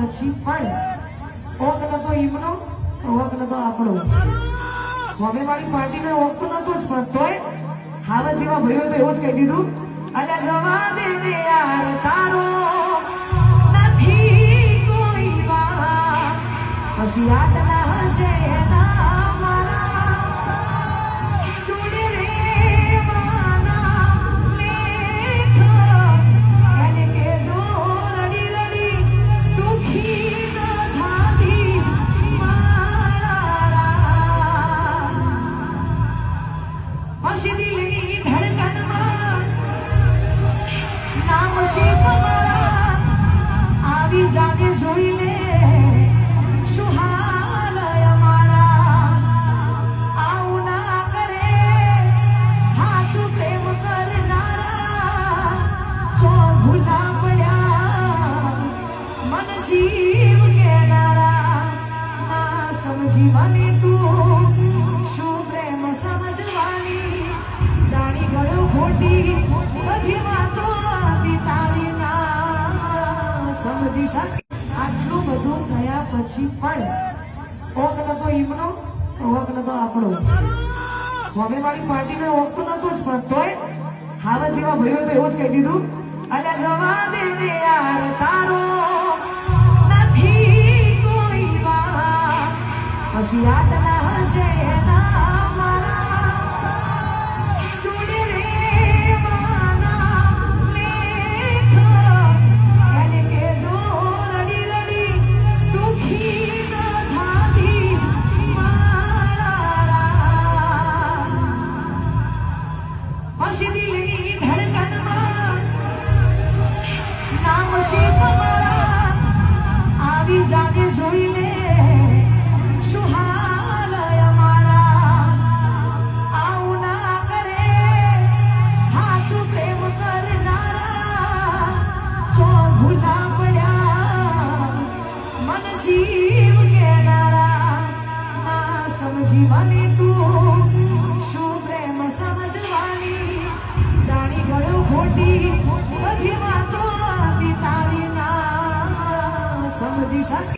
પછી પણ ઓક નતો ઈમનો ઓક નતો આપણો હવે મારી પાર્ટીને ઓક તો નતો જ પણ તોય હાવા જેવા ભયો તો એવું જ કહી દીધું અલ્યા જવા દે ને યાર તારો નથી કોઈ વાર પછી આટલા હશે ના મારા જોડે રે માના લેખ એને કે જો રડી રડી દુખી ન થાતી મારા રાજ પછી દિલની ધડકનમાં નામ છે તમારા આવી જાને જોઈ લે શું હાલ અમારા આવું ના કરે હાચું પ્રેમ કરનારા જો ભૂલા પડ્યા મન જીવ કેનારા ના સમજી મને તું શું પ્રેમ સમજવાની જાણી ગયો ખોટી બધી વાતો તારી ના સમજી શક આટલું બધું થયા પછી પણ ઓક નતો ઈમનો ઓક નતો આપણો હવે મારી પાર્ટીને ઓક તો નતો જ પણ તોય હાવા જેવા ભયો તો એવું જ કહી દીધું અલ્યા જવા દે ને યાર તારો નથી કોઈ વાર પછી આટલા હશે ના મારા જોડે રે માના લેખ એને કે જો રડી રડી દુખી ન થાતી મારા રાજ પછી દિલની ધડકનમાં નામ છે તમારા આવી જાને જોઈ લે શું હાલ અમારા આવું ના કરે હાચું પ્રેમ કરનારા જો ભૂલા પડ્યા મન જીવ કેનારા ના સમજી મને તું શું પ્રેમ સમજવાની જાણી ગયો ખોટી બધી વાતો તારી ના સમજી શક